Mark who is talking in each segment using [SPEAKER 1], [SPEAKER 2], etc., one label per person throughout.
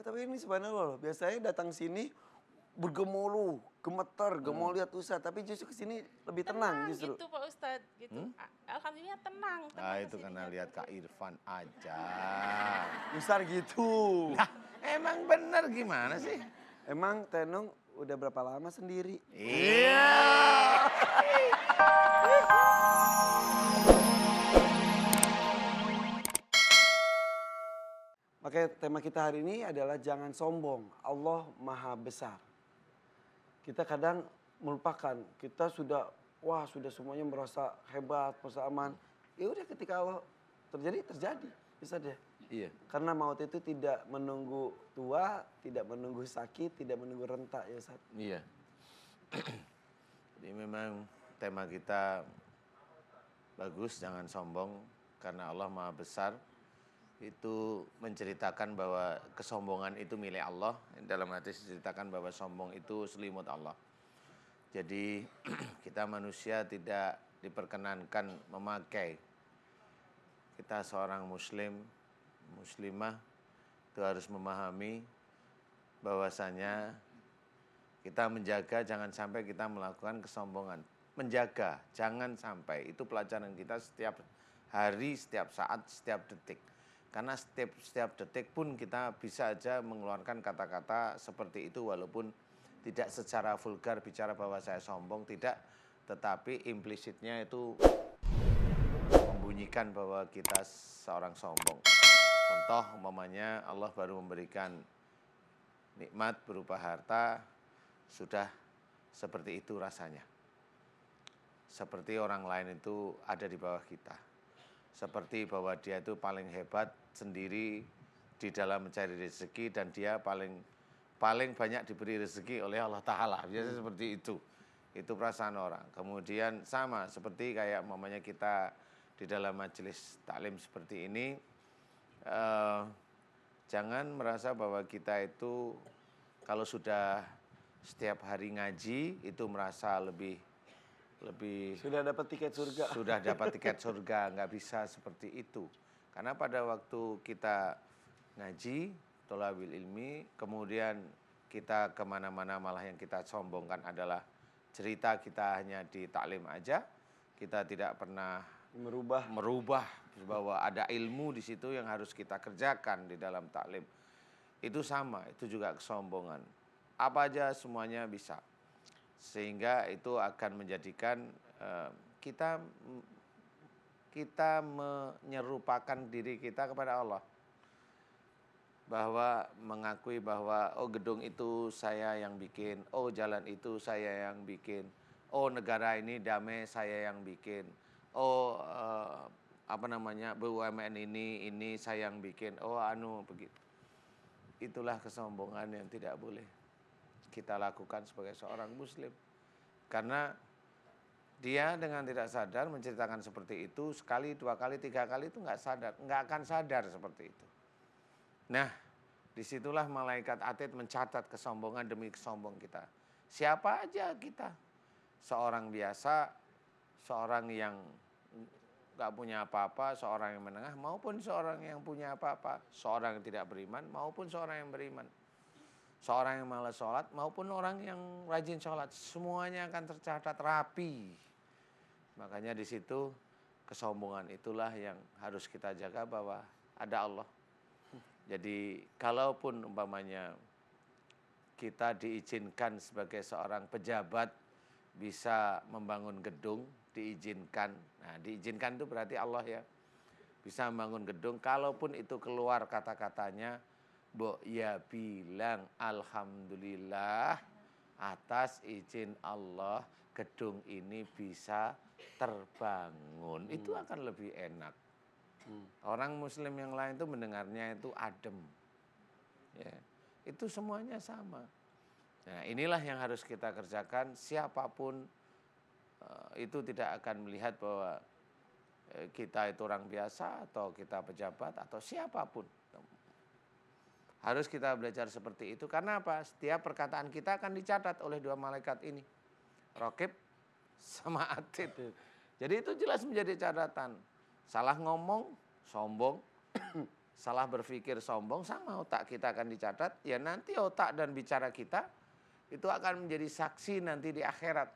[SPEAKER 1] tapi ini subhanallah loh. Biasanya datang sini bergemuruh, gemeter, mau lihat Ustadz. Tapi justru kesini lebih tenang justru.
[SPEAKER 2] Gitu Pak Ustadz. Gitu. Alhamdulillah tenang.
[SPEAKER 3] Itu karena lihat Kak Irfan aja.
[SPEAKER 1] Besar gitu.
[SPEAKER 3] Lah, emang bener gimana sih?
[SPEAKER 1] Emang Tenung udah berapa lama sendiri?
[SPEAKER 3] Iya.
[SPEAKER 1] Makanya tema kita hari ini adalah jangan sombong. Allah Maha Besar. Kita kadang melupakan, kita sudah semuanya merasa hebat, merasa aman. Ya udah ketika Allah terjadi, bisa deh.
[SPEAKER 3] Iya.
[SPEAKER 1] Karena maut itu tidak menunggu tua, tidak menunggu sakit, tidak menunggu renta ya Ustaz.
[SPEAKER 3] Iya. Jadi memang tema kita bagus, jangan sombong karena Allah Maha Besar. Itu menceritakan bahwa kesombongan itu milik Allah. Dalam hadis diceritakan bahwa sombong itu selimut Allah. Jadi kita manusia tidak diperkenankan memakai. Kita seorang muslim, muslimah itu harus memahami bahwasanya kita menjaga jangan sampai kita melakukan kesombongan. Menjaga jangan sampai, itu pelajaran kita setiap hari, setiap saat, setiap detik. Karena setiap detik pun kita bisa aja mengeluarkan kata-kata seperti itu walaupun tidak secara vulgar bicara bahwa saya sombong, tidak. Tetapi implisitnya itu membunyikan bahwa kita seorang sombong. Contoh umpamanya Allah baru memberikan nikmat berupa harta, sudah seperti itu rasanya. Seperti orang lain itu ada di bawah kita. Seperti bahwa dia itu paling hebat sendiri di dalam mencari rezeki dan dia paling banyak diberi rezeki oleh Allah Ta'ala. Biasanya seperti itu. Itu perasaan orang. Kemudian sama seperti kayak umpamanya kita di dalam majelis taklim seperti ini. Jangan merasa bahwa kita itu kalau sudah setiap hari ngaji itu merasa lebih
[SPEAKER 1] Sudah dapat tiket surga.
[SPEAKER 3] Sudah dapat tiket surga, nggak bisa seperti itu. Karena pada waktu kita ngaji, thalabil ilmi, kemudian kita kemana-mana malah yang kita sombongkan adalah cerita kita hanya di taklim aja, kita tidak pernah merubah bahwa ada ilmu di situ yang harus kita kerjakan di dalam taklim. Itu sama, itu juga kesombongan. Apa aja semuanya bisa. Sehingga itu akan menjadikan kita menyerupakan diri kita kepada Allah. Bahwa mengakui bahwa gedung itu saya yang bikin, jalan itu saya yang bikin, negara ini damai saya yang bikin, BUMN ini saya yang bikin, begitu. Itulah kesombongan yang tidak boleh kita lakukan sebagai seorang muslim. Karena dia dengan tidak sadar menceritakan seperti itu, sekali, dua kali, tiga kali itu nggak akan sadar seperti itu. Nah, disitulah malaikat atid mencatat kesombongan demi kesombong kita. Siapa aja kita, seorang biasa, seorang yang nggak punya apa-apa, seorang yang menengah, maupun seorang yang punya apa-apa, seorang yang tidak beriman, maupun seorang yang beriman. Seorang yang malas sholat maupun orang yang rajin sholat, semuanya akan tercatat rapi. Makanya di situ kesombongan itulah yang harus kita jaga bahwa ada Allah. Jadi kalaupun umpamanya kita diizinkan sebagai seorang pejabat bisa membangun gedung, diizinkan. Nah, diizinkan itu berarti Allah ya. Bisa membangun gedung, kalaupun itu keluar kata-katanya, ya bilang alhamdulillah atas izin Allah gedung ini bisa terbangun. Itu akan lebih enak. Orang muslim yang lain itu mendengarnya itu adem. Ya, itu semuanya sama. Nah, inilah yang harus kita kerjakan. Siapapun itu tidak akan melihat bahwa kita itu orang biasa atau kita pejabat atau siapapun. Harus kita belajar seperti itu. Karena apa? Setiap perkataan kita akan dicatat oleh dua malaikat ini. Raqib sama Atid. Jadi itu jelas menjadi catatan. Salah ngomong, sombong. salah berpikir sombong, sama otak kita akan dicatat. Ya nanti otak dan bicara kita itu akan menjadi saksi nanti di akhirat.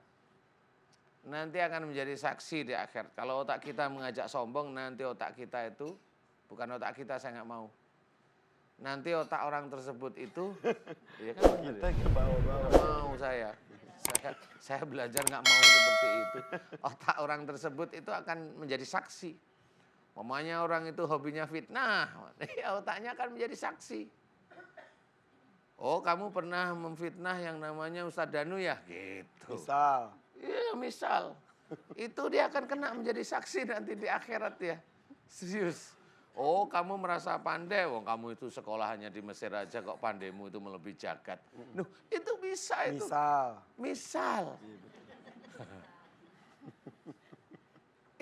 [SPEAKER 3] Nanti akan menjadi saksi di akhirat. Kalau otak kita mengajak sombong, nanti otak kita itu, bukan otak kita, saya nggak mau. Nanti otak orang tersebut itu, ya kan bener
[SPEAKER 1] Kita
[SPEAKER 3] ya?
[SPEAKER 1] ke bawah-bawah.
[SPEAKER 3] Nggak mau saya belajar nggak mau seperti itu. Otak orang tersebut itu akan menjadi saksi. Mamanya orang itu hobinya fitnah, ya otaknya akan menjadi saksi. Oh, kamu pernah memfitnah yang namanya Ustadz Danu ya? Gitu.
[SPEAKER 1] Misal.
[SPEAKER 3] Iya, misal. Itu dia akan kena menjadi saksi nanti di akhirat ya. Serius. Oh, kamu merasa pandai, wong kamu itu sekolah hanya di Mesir aja kok pandaimu itu melebihi jagat. Nuh, itu bisa itu.
[SPEAKER 1] Misal.
[SPEAKER 3] Misal.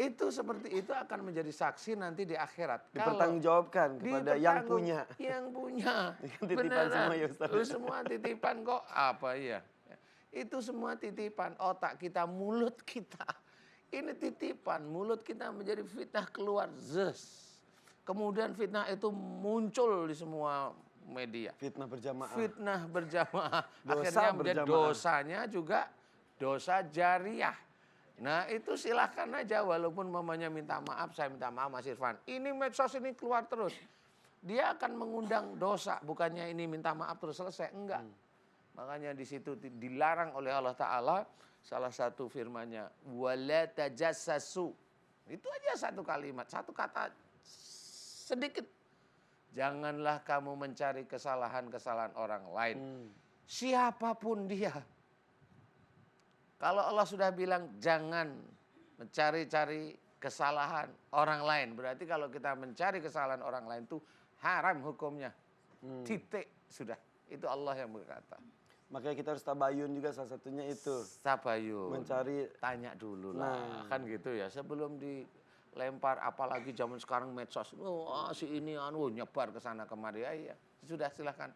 [SPEAKER 3] Itu seperti itu akan menjadi saksi nanti di akhirat.
[SPEAKER 1] Dipertanggungjawabkan kepada yang punya.
[SPEAKER 3] Yang punya.
[SPEAKER 1] Titipan semua ya Ustaz.
[SPEAKER 3] Itu semua titipan kok. Apa iya? Itu semua titipan. Otak kita, mulut kita. Ini titipan. Mulut kita menjadi fitnah keluar. Kemudian fitnah itu muncul di semua media.
[SPEAKER 1] Fitnah berjamaah.
[SPEAKER 3] Fitnah berjamaah.
[SPEAKER 1] Dosa
[SPEAKER 3] Akhirnya menjadi
[SPEAKER 1] berjamaah.
[SPEAKER 3] dosanya juga dosa jariah. Nah itu silahkan aja, walaupun mamanya minta maaf, saya minta maaf Mas Irfan. Ini medsos ini keluar terus. Dia akan mengundang dosa, bukannya ini minta maaf terus selesai. Enggak. Makanya di situ dilarang oleh Allah Ta'ala, salah satu firman-Nya, wala tajassasu. Itu aja satu kalimat, satu kata sedikit. Janganlah kamu mencari kesalahan-kesalahan orang lain. Siapapun dia. Kalau Allah sudah bilang jangan mencari-cari kesalahan orang lain. Berarti kalau kita mencari kesalahan orang lain itu haram hukumnya. Titik sudah. Itu Allah yang berkata.
[SPEAKER 1] Makanya kita harus tabayun juga salah satunya itu.
[SPEAKER 3] Tabayun.
[SPEAKER 1] Mencari.
[SPEAKER 3] Tanya dulu lah. Kan gitu ya. Sebelum dilempar apalagi zaman sekarang medsos. Oh si ini nyebar ke sana kemari. Ya, sudah silahkan.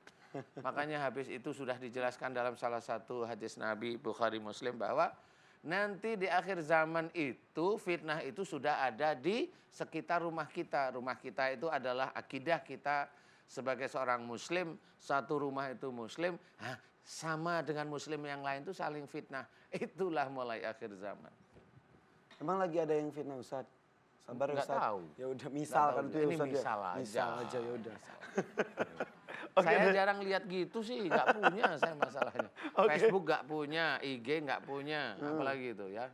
[SPEAKER 3] Makanya habis itu sudah dijelaskan dalam salah satu hadis Nabi Bukhari Muslim bahwa nanti di akhir zaman itu fitnah itu sudah ada di sekitar rumah kita. Rumah kita itu adalah akidah kita sebagai seorang muslim. Satu rumah itu muslim, sama dengan muslim yang lain itu saling fitnah. Itulah mulai akhir zaman.
[SPEAKER 1] Emang lagi ada yang fitnah Ustaz? Sabar
[SPEAKER 3] Nggak
[SPEAKER 1] Ustaz.
[SPEAKER 3] tahu.
[SPEAKER 1] Ya udah misal kan itu ya
[SPEAKER 3] Ini
[SPEAKER 1] Ustaz.
[SPEAKER 3] misal aja.
[SPEAKER 1] Misal aja ya udah.
[SPEAKER 3] Saya jarang lihat gitu sih, nggak punya saya masalahnya. Facebook nggak punya, IG nggak punya, apalagi itu ya.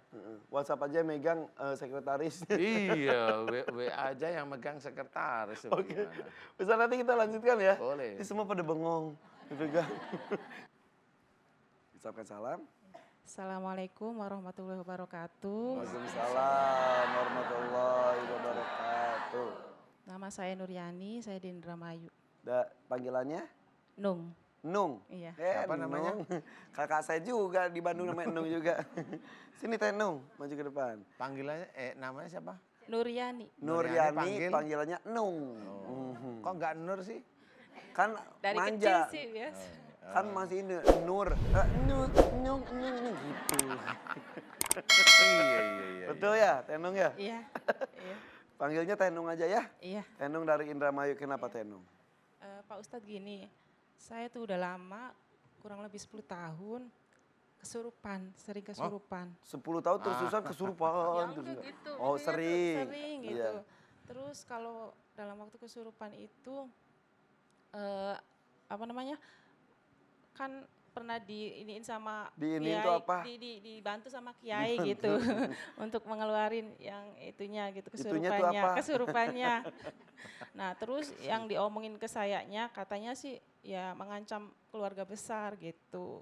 [SPEAKER 1] WhatsApp aja megang sekretaris.
[SPEAKER 3] Iya, WA aja yang megang sekretaris.
[SPEAKER 1] Oke.
[SPEAKER 3] Bagaimana?
[SPEAKER 1] Bisa nanti kita lanjutkan ya.
[SPEAKER 3] Boleh.
[SPEAKER 1] Ini semua pada bengong. Dipegang. Ucapkan salam.
[SPEAKER 2] Assalamualaikum warahmatullahi wabarakatuh.
[SPEAKER 1] Waalaikumsalam warahmatullahi wabarakatuh.
[SPEAKER 2] Nama saya Nuryani, saya di Indramayu.
[SPEAKER 1] Panggilannya?
[SPEAKER 2] Nung.
[SPEAKER 1] Nung.
[SPEAKER 2] Iya.
[SPEAKER 3] Siapa namanya?
[SPEAKER 1] Nung. Kakak saya juga di Bandung namanya Nung juga. Sini Teh Nung, maju ke depan.
[SPEAKER 3] Panggilannya, namanya siapa?
[SPEAKER 2] Nuryani.
[SPEAKER 1] Nuryani, panggilannya Nung.
[SPEAKER 3] Kok nggak Nur sih?
[SPEAKER 1] Kan
[SPEAKER 2] Dari
[SPEAKER 1] manja.
[SPEAKER 2] kecil sih biasa.
[SPEAKER 1] Kan masih ini Nur. Nung gitu.
[SPEAKER 3] Iya.
[SPEAKER 1] Betul ya, Teh Nung ya?
[SPEAKER 2] Iya. Iya.
[SPEAKER 1] Panggilnya Teh Nung aja ya.
[SPEAKER 2] Iya.
[SPEAKER 1] Teh Nung dari Indramayu, kenapa Teh Nung?
[SPEAKER 2] Pak Ustadz gini, saya tuh udah lama, kurang lebih 10 tahun, kesurupan, sering kesurupan.
[SPEAKER 1] 10 tahun terus-terusan kesurupan.
[SPEAKER 2] Ya
[SPEAKER 1] terus.
[SPEAKER 2] udah gitu.
[SPEAKER 1] Oh
[SPEAKER 2] maksudnya tuh
[SPEAKER 1] sering.
[SPEAKER 2] sering gitu.
[SPEAKER 1] Iya.
[SPEAKER 2] Terus kalau dalam waktu kesurupan itu, apa namanya, kan pernah diiniin sama
[SPEAKER 1] Diiniin
[SPEAKER 2] kiai,
[SPEAKER 1] tuh apa?
[SPEAKER 2] dibantu sama kiai gitu untuk mengeluarin yang itunya gitu
[SPEAKER 1] Itunya tuh
[SPEAKER 2] kesurupannya,
[SPEAKER 1] apa?
[SPEAKER 2] kesurupannya. Nah terus yang diomongin ke sayanya katanya sih ya mengancam keluarga besar gitu.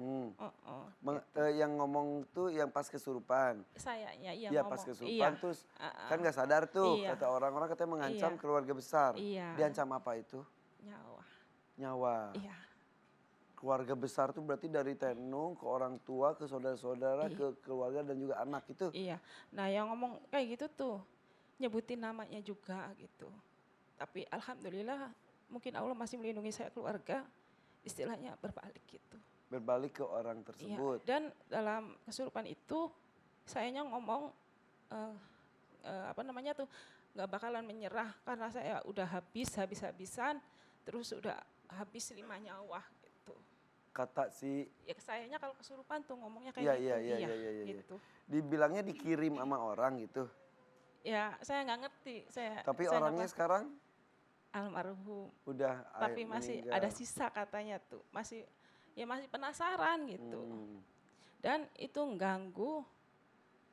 [SPEAKER 1] Yang ngomong tuh yang pas kesurupan.
[SPEAKER 2] Sayanya iya
[SPEAKER 1] Iya
[SPEAKER 2] ngomong.
[SPEAKER 1] pas kesurupan
[SPEAKER 2] Iya.
[SPEAKER 1] terus kan nggak sadar tuh
[SPEAKER 2] Iya.
[SPEAKER 1] kata orang-orang katanya mengancam
[SPEAKER 2] Iya.
[SPEAKER 1] keluarga besar.
[SPEAKER 2] Iya.
[SPEAKER 1] Diancam apa itu?
[SPEAKER 2] Nyawa.
[SPEAKER 1] Nyawa.
[SPEAKER 2] Iya.
[SPEAKER 1] Keluarga besar tuh berarti dari Teh Nung ke orang tua, ke saudara-saudara, ke keluarga dan juga anak itu.
[SPEAKER 2] Iya. Nah yang ngomong kayak gitu tuh nyebutin namanya juga gitu. Tapi alhamdulillah mungkin Allah masih melindungi saya keluarga, istilahnya berbalik gitu.
[SPEAKER 1] Berbalik ke orang
[SPEAKER 2] Iya.
[SPEAKER 1] tersebut.
[SPEAKER 2] Dan dalam kesurupan itu sayanya ngomong apa namanya tuh, nggak bakalan menyerah karena saya udah habis-habisan, terus udah habis 5 nyawa gitu.
[SPEAKER 1] Kata si,
[SPEAKER 2] Ya sayanya kalau kesurupan tuh ngomongnya
[SPEAKER 1] iya
[SPEAKER 2] kayak
[SPEAKER 1] iya
[SPEAKER 2] gitu,
[SPEAKER 1] iya iya iya iya.
[SPEAKER 2] gitu.
[SPEAKER 1] Dibilangnya dikirim sama orang gitu.
[SPEAKER 2] Ya saya nggak ngerti,
[SPEAKER 1] Tapi
[SPEAKER 2] saya nggak
[SPEAKER 1] orangnya
[SPEAKER 2] paham.
[SPEAKER 1] sekarang
[SPEAKER 2] Almarhum,
[SPEAKER 1] udah
[SPEAKER 2] tapi masih
[SPEAKER 1] meninggal.
[SPEAKER 2] ada sisa katanya tuh, masih penasaran gitu.
[SPEAKER 1] Hmm.
[SPEAKER 2] Dan itu mengganggu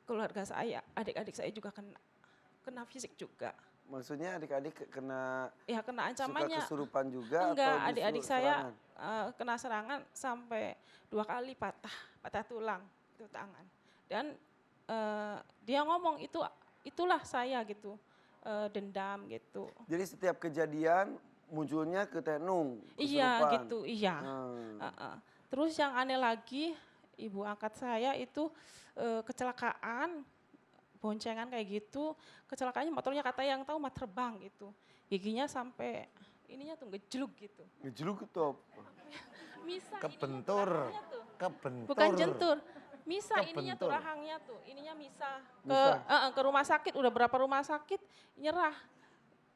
[SPEAKER 2] keluarga saya, adik-adik saya juga kena fisik juga.
[SPEAKER 1] Maksudnya adik-adik kena
[SPEAKER 2] Ya kena
[SPEAKER 1] suka
[SPEAKER 2] ancamannya.
[SPEAKER 1] kesurupan juga
[SPEAKER 2] Enggak,
[SPEAKER 1] atau justru
[SPEAKER 2] adik-adik saya
[SPEAKER 1] serangan?
[SPEAKER 2] kena serangan sampai 2 kali patah tulang itu tangan. Dan dia ngomong itulah saya gitu, dendam gitu.
[SPEAKER 1] Jadi setiap kejadian munculnya ke Tenung,
[SPEAKER 2] Iya
[SPEAKER 1] kesurupan.
[SPEAKER 2] gitu, iya.
[SPEAKER 1] Hmm.
[SPEAKER 2] Terus yang aneh lagi, ibu angkat saya itu kecelakaan, boncengan kayak gitu, kecelakaannya motornya kata yang tahu mah terbang gitu. Giginya sampai ininya tuh ngejlug gitu.
[SPEAKER 1] Ngejeluk itu apa?
[SPEAKER 2] Misa
[SPEAKER 3] Kebentur,
[SPEAKER 2] ininya tuh rahangnya tuh.
[SPEAKER 3] kebentur.
[SPEAKER 2] Bukan jentur. Misa ininya tuh
[SPEAKER 3] Kebentur.
[SPEAKER 2] rahangnya tuh, ininya misa
[SPEAKER 1] Misa.
[SPEAKER 2] ke rumah sakit, udah berapa rumah sakit nyerah.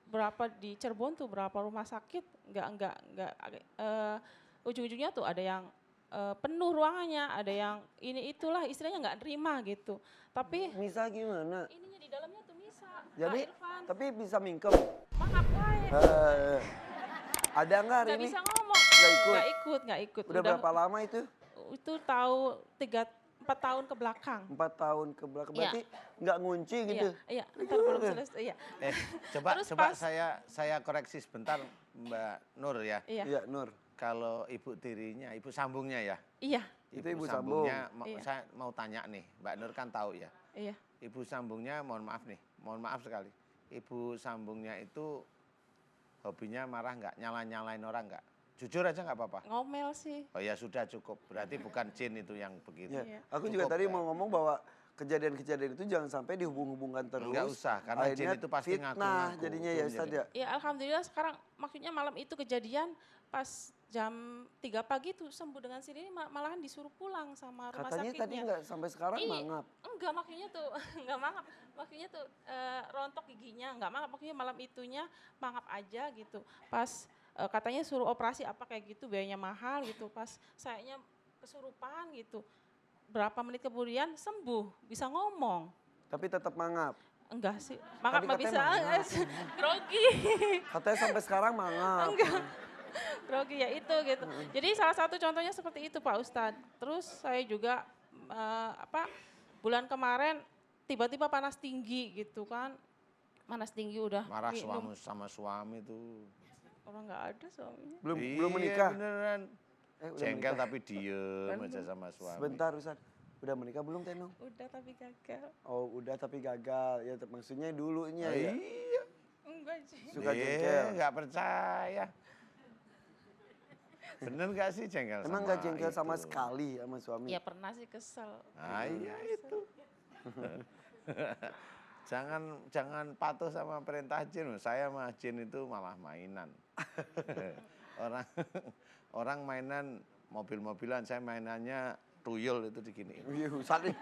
[SPEAKER 2] Berapa di Cirebon tuh berapa rumah sakit enggak ujung-ujungnya tuh ada yang penuh ruangannya, ada yang itulah istilahnya nggak nerima gitu. Tapi
[SPEAKER 1] Misa gimana?
[SPEAKER 2] ininya di dalamnya tuh misa.
[SPEAKER 1] Jadi,
[SPEAKER 2] Kak Irfan,
[SPEAKER 1] tapi bisa mingkem.
[SPEAKER 2] maaf wae.
[SPEAKER 1] Ada nggak hari
[SPEAKER 2] Nggak
[SPEAKER 1] ini?
[SPEAKER 2] bisa ngomong.
[SPEAKER 1] Nggak ikut?
[SPEAKER 2] Nggak ikut.
[SPEAKER 1] Udah berapa lama itu?
[SPEAKER 2] Itu tahu 4 tahun ke belakang.
[SPEAKER 1] 4 tahun ke belakang.
[SPEAKER 2] Iya.
[SPEAKER 1] Berarti nggak ngunci gitu?
[SPEAKER 2] Iya, ntar belum selesai. Iya.
[SPEAKER 3] Coba
[SPEAKER 2] Terus
[SPEAKER 3] coba
[SPEAKER 2] pas-
[SPEAKER 3] saya koreksi sebentar Mbak Nur ya.
[SPEAKER 2] Iya.
[SPEAKER 1] Iya, Nur.
[SPEAKER 3] Kalau ibu tirinya, ibu sambungnya ya.
[SPEAKER 2] Iya.
[SPEAKER 1] Itu ibu sambung.
[SPEAKER 2] Iya.
[SPEAKER 3] Saya mau tanya nih, Mbak Nur kan tahu ya.
[SPEAKER 2] Iya.
[SPEAKER 3] Ibu sambungnya, mohon maaf sekali. Ibu sambungnya itu hobinya marah nggak, nyalain orang nggak? Jujur aja nggak apa-apa.
[SPEAKER 2] Ngomel sih.
[SPEAKER 3] Oh ya sudah cukup, berarti bukan jin itu yang begitu.
[SPEAKER 1] Ya.
[SPEAKER 2] Iya.
[SPEAKER 1] Aku juga
[SPEAKER 3] Cukup,
[SPEAKER 1] tadi
[SPEAKER 3] ya.
[SPEAKER 1] mau ngomong bahwa kejadian-kejadian itu jangan sampai dihubung-hubungkan terus.
[SPEAKER 3] Nggak usah, karena jin
[SPEAKER 1] Akhirnya
[SPEAKER 3] itu pasti
[SPEAKER 1] fitnah
[SPEAKER 3] ngaku-ngaku.
[SPEAKER 1] jadinya
[SPEAKER 3] Itu
[SPEAKER 1] ya Ustaz ya.
[SPEAKER 2] Ya alhamdulillah sekarang maksudnya malam itu kejadian pas jam 3 pagi tuh sembuh dengan sendiri, malahan disuruh pulang sama rumah
[SPEAKER 1] Katanya
[SPEAKER 2] sakitnya.
[SPEAKER 1] tadi nggak sampai sekarang
[SPEAKER 2] Iya.
[SPEAKER 1] mangap.
[SPEAKER 2] Enggak, makanya tuh enggak mangap. Makanya tuh rontok giginya, enggak mangap. Makanya malam itunya mangap aja gitu. Pas katanya suruh operasi apa kayak gitu, biayanya mahal gitu. Pas sayanya kesurupan gitu. Berapa menit kemudian sembuh, bisa ngomong.
[SPEAKER 1] Tapi tetap mangap.
[SPEAKER 2] Enggak sih, mangap
[SPEAKER 1] Tadi
[SPEAKER 2] mah
[SPEAKER 1] katanya
[SPEAKER 2] bisa,
[SPEAKER 1] mangap.
[SPEAKER 2] grogi.
[SPEAKER 1] Katanya sampai sekarang mangap.
[SPEAKER 2] Enggak. Grogi ya itu gitu. Jadi salah satu contohnya seperti itu Pak Ustadz. Terus saya juga bulan kemarin tiba-tiba panas tinggi gitu kan. Panas tinggi udah
[SPEAKER 3] Marah
[SPEAKER 2] minum.
[SPEAKER 3] sama suami tuh.
[SPEAKER 2] Orang nggak ada suaminya.
[SPEAKER 1] Belum
[SPEAKER 3] Iya,
[SPEAKER 1] menikah.
[SPEAKER 3] Beneran.
[SPEAKER 1] Udah
[SPEAKER 3] Jengkel
[SPEAKER 1] menikah.
[SPEAKER 3] tapi diem aja sama suami.
[SPEAKER 1] Sebentar Ustaz. Udah menikah belum Tenung?
[SPEAKER 2] Udah tapi gagal.
[SPEAKER 1] Oh udah tapi gagal. Ya maksudnya dulunya ya.
[SPEAKER 3] Iya.
[SPEAKER 2] Enggak sih.
[SPEAKER 1] Suka jengkel.
[SPEAKER 3] Nggak percaya. Bener nggak sih jengkel
[SPEAKER 1] Emang
[SPEAKER 3] sama
[SPEAKER 1] nggak jengkel sama
[SPEAKER 3] itu?
[SPEAKER 1] sekali sama suami?
[SPEAKER 2] Ya pernah sih kesel.
[SPEAKER 3] Ah, iya itu. jangan patuh sama perintah jin. Saya mah jin itu malah mainan. orang mainan mobil-mobilan, saya mainannya tuyul itu diginiin.
[SPEAKER 1] Iya Ustaz nih.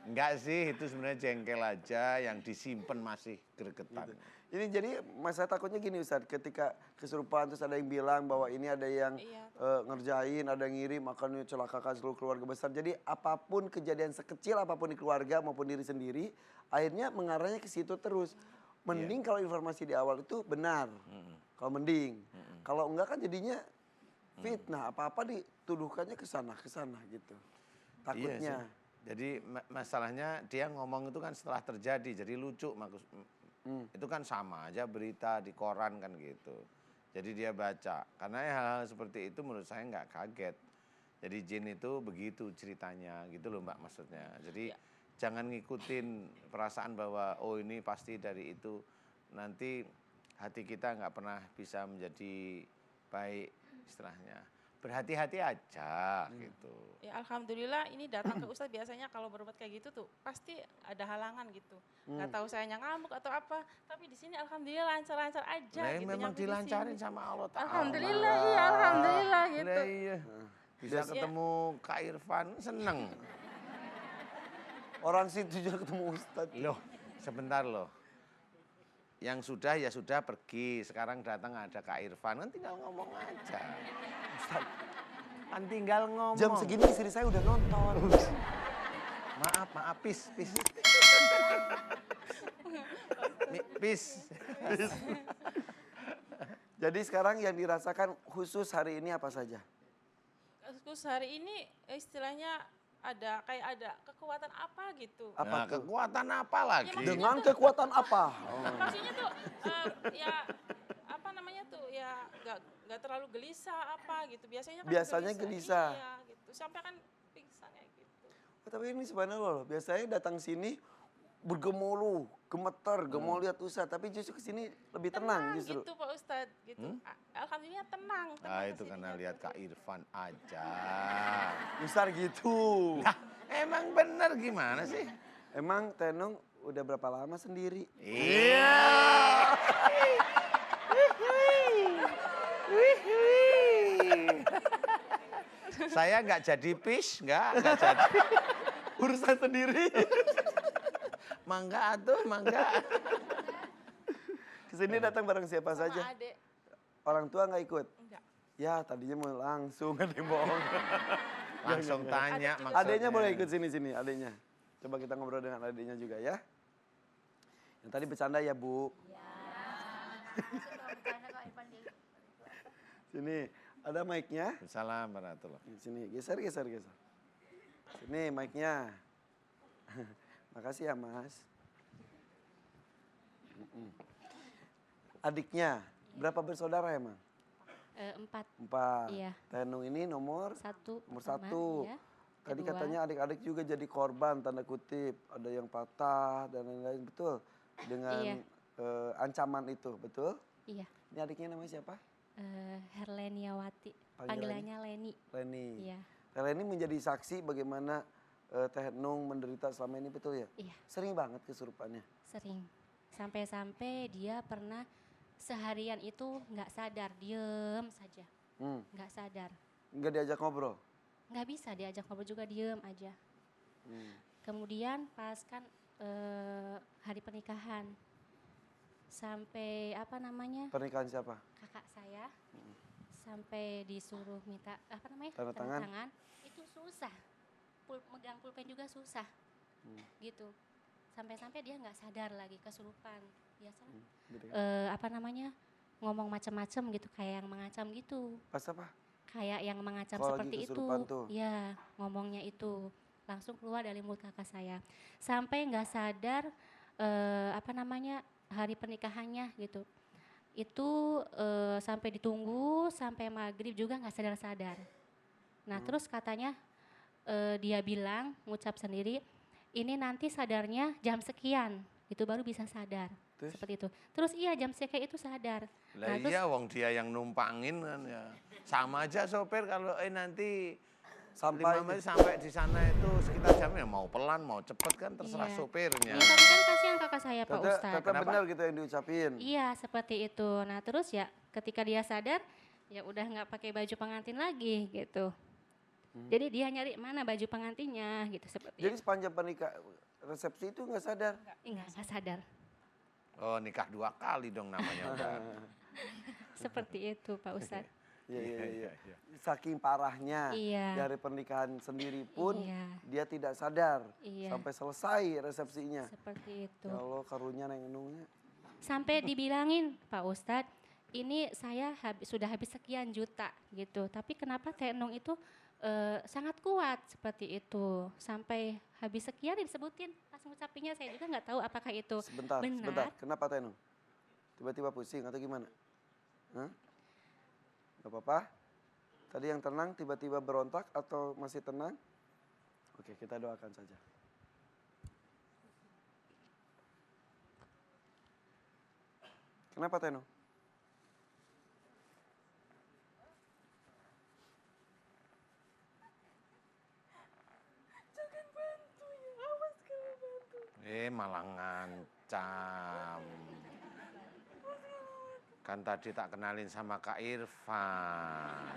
[SPEAKER 3] Enggak sih, itu sebenarnya jengkel aja yang disimpan masih gregetan.
[SPEAKER 1] Ini jadi masa takutnya gini Ustaz, ketika kesurupan terus ada yang bilang bahwa ini ada yang
[SPEAKER 2] Iya.
[SPEAKER 1] ngerjain, ada yang ngirim, akan celakakan seluruh keluarga besar. Jadi apapun kejadian sekecil apapun di keluarga maupun diri sendiri, akhirnya mengarahnya ke situ terus. Mending kalau informasi di awal itu benar, kalau mending. Kalau enggak kan jadinya fitnah, apa-apa dituduhkannya ke sana gitu. Takutnya.
[SPEAKER 3] Iya sih. Jadi masalahnya dia ngomong itu kan setelah terjadi, jadi lucu. Itu kan sama aja berita di koran kan gitu. Jadi dia baca. Karena hal-hal seperti itu menurut saya nggak kaget. Jadi jin itu begitu ceritanya gitu loh Mbak maksudnya. Jadi jangan ngikutin perasaan bahwa oh ini pasti dari itu. Nanti hati kita nggak pernah bisa menjadi baik istilahnya. Berhati-hati aja gitu.
[SPEAKER 2] Ya alhamdulillah ini datang ke Ustadz biasanya kalau berbuat kayak gitu tuh pasti ada halangan gitu. Nggak tahu sayanya ngamuk atau apa, tapi di sini alhamdulillah lancar-lancar aja
[SPEAKER 3] Nah,
[SPEAKER 2] gitu.
[SPEAKER 3] memang
[SPEAKER 2] nyampe di
[SPEAKER 3] dilancarin
[SPEAKER 2] sini.
[SPEAKER 3] sama Allah Ta'ala.
[SPEAKER 2] Alhamdulillah, iya alhamdulillah gitu.
[SPEAKER 3] Lah iya. Bisa ketemu Kak Irfan seneng.
[SPEAKER 1] Orang situ juga ketemu Ustadz.
[SPEAKER 3] Loh, sebentar loh. Yang sudah ya sudah pergi. Sekarang datang ada Kak Irfan. Kan tinggal ngomong aja.
[SPEAKER 1] Ustadz,
[SPEAKER 3] Kan tinggal ngomong.
[SPEAKER 1] jam segini istri saya udah nonton.
[SPEAKER 3] Maaf, pis. Pis.
[SPEAKER 1] Jadi sekarang yang dirasakan khusus hari ini apa saja?
[SPEAKER 2] Terus hari ini istilahnya kayak ada kekuatan apa gitu.
[SPEAKER 1] Apa
[SPEAKER 3] Nah,
[SPEAKER 1] tuh?
[SPEAKER 3] kekuatan apa lagi?
[SPEAKER 2] maksudnya-
[SPEAKER 1] Dengan kekuatan apa?
[SPEAKER 2] Maksudnya tuh ya apa namanya tuh ya nggak terlalu gelisah apa gitu. Biasanya kan
[SPEAKER 1] Biasanya gelisah.
[SPEAKER 2] Iya gitu. Sampai kan pingsan kayak gitu.
[SPEAKER 1] Tapi ini sebenarnya loh, biasanya datang sini bergemuruh, gemeter, mau lihat Ustadz. Tapi justru kesini lebih tenang justru.
[SPEAKER 2] gitu Pak Ustadz gitu. Alhamdulillah tenang.
[SPEAKER 3] Nah,
[SPEAKER 2] tenang
[SPEAKER 3] itu
[SPEAKER 2] kesini.
[SPEAKER 3] karena lihat Kak Irfan aja.
[SPEAKER 1] Ustadz gitu.
[SPEAKER 3] Lah, emang bener gimana sih?
[SPEAKER 1] Emang Tenung udah berapa lama sendiri?
[SPEAKER 3] Iya. Saya nggak jadi pis, nggak jadi.
[SPEAKER 1] Urusan sendiri.
[SPEAKER 3] Mangga atuh, mangga.
[SPEAKER 1] Kesini datang bareng siapa
[SPEAKER 2] Sama
[SPEAKER 1] saja?
[SPEAKER 2] adek
[SPEAKER 1] Orang tua nggak ikut?
[SPEAKER 2] enggak.
[SPEAKER 1] Ya tadinya mau langsung, ada yang bohong.
[SPEAKER 3] Langsung tanya maksudnya.
[SPEAKER 1] Adiknya boleh ikut sini, adiknya. Coba kita ngobrol dengan adiknya juga ya. Yang tadi bercanda ya Bu. Sini, ada mic-nya.
[SPEAKER 3] Salam warahmatullahi.
[SPEAKER 1] Sini, geser. Sini mic-nya. Makasih ya Mas. Adiknya, berapa bersaudara emang?
[SPEAKER 4] 4.
[SPEAKER 1] 4.
[SPEAKER 4] Iya.
[SPEAKER 1] Tenung ini nomor
[SPEAKER 4] 1.
[SPEAKER 1] nomor
[SPEAKER 4] pertama,
[SPEAKER 1] 1.
[SPEAKER 4] iya.
[SPEAKER 1] Tadi
[SPEAKER 4] Kedua.
[SPEAKER 1] katanya adik-adik juga jadi korban, tanda kutip. Ada yang patah dan lain-lain, betul? Dengan
[SPEAKER 4] Iya.
[SPEAKER 1] ancaman itu, betul?
[SPEAKER 4] Iya.
[SPEAKER 1] Ini adiknya namanya siapa?
[SPEAKER 4] Herleniawati.
[SPEAKER 1] Panggilannya?
[SPEAKER 4] Panggilannya Leni.
[SPEAKER 1] Leni.
[SPEAKER 4] Iya.
[SPEAKER 1] Leni menjadi saksi bagaimana Teh Nung menderita selama ini, betul ya?
[SPEAKER 4] Iya,
[SPEAKER 1] Sering banget kesurupannya.
[SPEAKER 4] sering. Sampai-sampai dia pernah seharian itu nggak sadar, diem saja. Nggak sadar.
[SPEAKER 1] Nggak diajak ngobrol?
[SPEAKER 4] Nggak bisa diajak ngobrol juga, diem aja. Kemudian pas kan hari pernikahan. Sampai apa namanya,
[SPEAKER 1] Pernikahan siapa?
[SPEAKER 4] kakak saya. Sampai disuruh minta apa namanya,
[SPEAKER 1] Tanda tangan.
[SPEAKER 4] itu susah. Megang pulpen juga susah. Gitu. Sampai-sampai dia nggak sadar lagi, kesurupan. Biasa
[SPEAKER 1] Gitu kan?
[SPEAKER 4] apa namanya, ngomong macam-macam gitu, kayak yang mengancam gitu.
[SPEAKER 1] Pas apa?
[SPEAKER 4] Kayak yang mengancam
[SPEAKER 1] Kalau lagi
[SPEAKER 4] seperti itu.
[SPEAKER 1] kesurupan tuh.
[SPEAKER 4] Ya, ngomongnya itu langsung keluar dari mulut kakak saya. Sampai nggak sadar apa namanya, hari pernikahannya gitu. Itu sampai ditunggu sampai maghrib juga nggak sadar-sadar. Nah, terus katanya dia bilang, ngucap sendiri, ini nanti sadarnya jam sekian, itu baru bisa sadar.
[SPEAKER 1] Terus?
[SPEAKER 4] Seperti itu. Terus iya, jam sekian itu sadar.
[SPEAKER 3] Lah
[SPEAKER 4] terus
[SPEAKER 3] iya, wong dia yang numpangin kan ya. Sama aja sopir kalau nanti
[SPEAKER 1] Sampai
[SPEAKER 3] 5 menit sampai di sana itu sekitar jamnya mau pelan mau cepet kan terserah
[SPEAKER 4] Iya.
[SPEAKER 3] sopirnya.
[SPEAKER 4] Iya, tapi kan kasihan kakak saya Pak
[SPEAKER 1] Ternyata
[SPEAKER 4] Ustadz.
[SPEAKER 3] Kenapa?
[SPEAKER 1] benar gitu yang diucapin.
[SPEAKER 4] Iya, seperti itu. Nah, terus ya ketika dia sadar, ya udah nggak pakai baju pengantin lagi gitu. Jadi dia nyari mana baju pengantinnya gitu, seperti
[SPEAKER 1] Jadi
[SPEAKER 4] itu.
[SPEAKER 1] sepanjang pernikah resepsi itu nggak sadar.
[SPEAKER 4] Nggak sadar.
[SPEAKER 3] Oh, nikah 2 kali dong namanya udah.
[SPEAKER 4] Seperti itu Pak Ustadz.
[SPEAKER 1] Iya. Saking parahnya
[SPEAKER 4] Iya.
[SPEAKER 1] dari pernikahan sendiri pun
[SPEAKER 4] Iya.
[SPEAKER 1] dia tidak sadar
[SPEAKER 4] Iya.
[SPEAKER 1] sampai selesai resepsinya.
[SPEAKER 4] Seperti itu.
[SPEAKER 1] Ya Allah, karunia Neng Nungnya.
[SPEAKER 4] Sampai dibilangin Pak Ustadz, ini saya sudah habis sekian juta gitu. Tapi kenapa Tenung itu sangat kuat seperti itu. Sampai habis sekian disebutin, pas ngucapinnya saya juga nggak tahu apakah itu
[SPEAKER 1] Sebentar.
[SPEAKER 4] benar.
[SPEAKER 1] Kenapa Tenung? Tiba-tiba pusing atau gimana? Hah? Gak apa-apa? Tadi yang tenang tiba-tiba berontak atau masih tenang? Oke, kita doakan saja. Kenapa Tenung?
[SPEAKER 3] Malah ngancam. Kan tadi tak kenalin sama Kak Irfan.